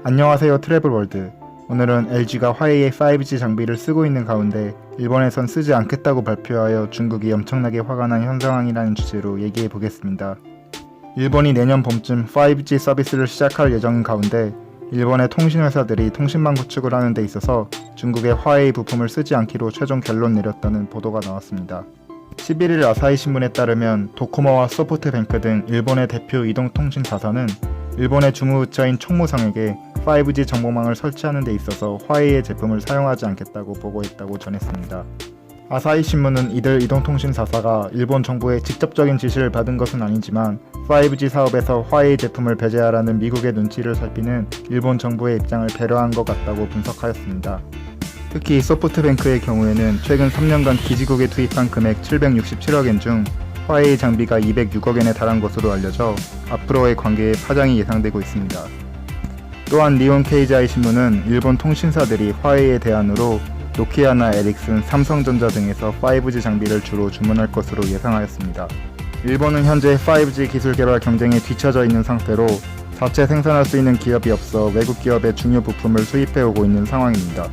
안녕하세요, 트래블월드. 오늘은 LG가 화웨이의 5G 장비를 쓰고 있는 가운데 일본에선 쓰지 않겠다고 발표하여 중국이 엄청나게 화가 난 현 상황이라는 주제로 얘기해 보겠습니다. 일본이 내년 봄쯤 5G 서비스를 시작할 예정인 가운데 일본의 통신회사들이 통신망 구축을 하는 데 있어서 중국의 화웨이 부품을 쓰지 않기로 최종 결론 내렸다는 보도가 나왔습니다. 11일 아사히 신문에 따르면 도코모와 소프트뱅크 등 일본의 대표 이동통신사사는 일본의 주무부처인 총무성에게 5G 정보망을 설치하는 데 있어서 화웨이의 제품을 사용하지 않겠다고 보고했다고 전했습니다. 아사히 신문은 이들 이동통신사사가 일본 정부의 직접적인 지시를 받은 것은 아니지만 5G 사업에서 화웨이 제품을 배제하라는 미국의 눈치를 살피는 일본 정부의 입장을 배려한 것 같다고 분석하였습니다. 특히 소프트뱅크의 경우에는 최근 3년간 기지국에 투입한 금액 767억엔 중 화웨이 장비가 206억엔에 달한 것으로 알려져 앞으로의 관계에 파장이 예상되고 있습니다. 또한 니혼 케이지아이 신문은 일본 통신사들이 화웨이의 대안으로 노키아나 에릭슨, 삼성전자 등에서 5G 장비를 주로 주문할 것으로 예상하였습니다. 일본은 현재 5G 기술 개발 경쟁에 뒤처져 있는 상태로 자체 생산할 수 있는 기업이 없어 외국 기업의 중요 부품을 수입해오고 있는 상황입니다.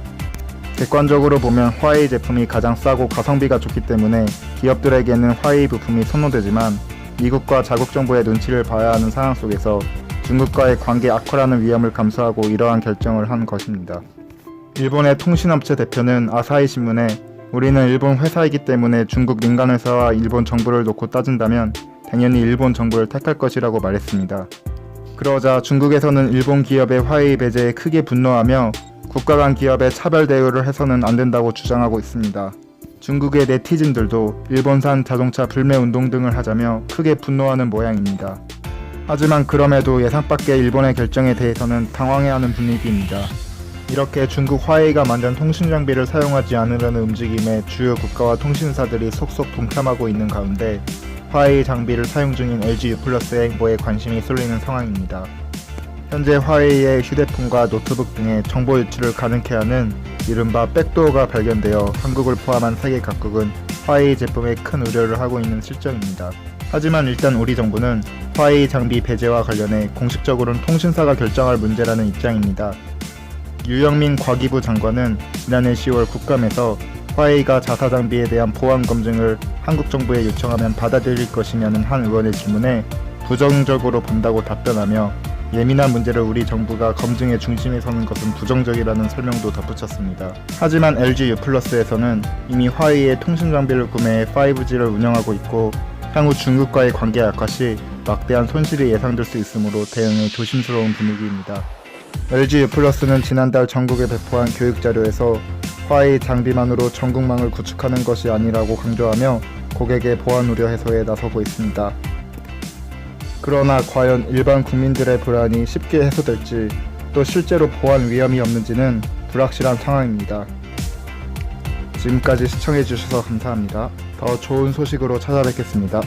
객관적으로 보면 화웨이 제품이 가장 싸고 가성비가 좋기 때문에 기업들에게는 화웨이 부품이 선호되지만 미국과 자국 정부의 눈치를 봐야 하는 상황 속에서 중국과의 관계 악화라는 위험을 감수하고 이러한 결정을 한 것입니다. 일본의 통신업체 대표는 아사히 신문에 우리는 일본 회사이기 때문에 중국 민간회사와 일본 정부를 놓고 따진다면 당연히 일본 정부를 택할 것이라고 말했습니다. 그러자 중국에서는 일본 기업의 화웨이 배제에 크게 분노하며 국가 간 기업의 차별 대우를 해서는 안 된다고 주장하고 있습니다. 중국의 네티즌들도 일본산 자동차 불매 운동 등을 하자며 크게 분노하는 모양입니다. 하지만 그럼에도 예상 밖의 일본의 결정에 대해서는 당황해하는 분위기입니다. 이렇게 중국 화웨이가 만든 통신 장비를 사용하지 않으려는 움직임에 주요 국가와 통신사들이 속속 동참하고 있는 가운데 화웨이 장비를 사용 중인 LG U+의 행보에 관심이 쏠리는 상황입니다. 현재 화웨이의 휴대폰과 노트북 등의 정보 유출을 가능케 하는 이른바 백도어가 발견되어 한국을 포함한 세계 각국은 화웨이 제품에 큰 우려를 하고 있는 실정입니다. 하지만 일단 우리 정부는 화웨이 장비 배제와 관련해 공식적으로는 통신사가 결정할 문제라는 입장입니다. 유영민 과기부 장관은 지난해 10월 국감에서 화웨이가 자사 장비에 대한 보안 검증을 한국 정부에 요청하면 받아들일 것이냐는 한 의원의 질문에 부정적으로 본다고 답변하며 예민한 문제를 우리 정부가 검증의 중심에 서는 것은 부정적이라는 설명도 덧붙였습니다. 하지만 LG U+에서는 이미 화웨이의 통신 장비를 구매해 5G를 운영하고 있고 향후 중국과의 관계 악화 시 막대한 손실이 예상될 수 있으므로 대응에 조심스러운 분위기입니다. LG U+는 지난달 전국에 배포한 교육 자료에서 화웨이 장비만으로 전국망을 구축하는 것이 아니라고 강조하며 고객의 보안 우려 해소에 나서고 있습니다. 그러나 과연 일반 국민들의 불안이 쉽게 해소될지 또 실제로 보안 위험이 없는지는 불확실한 상황입니다. 지금까지 시청해주셔서 감사합니다. 더 좋은 소식으로 찾아뵙겠습니다.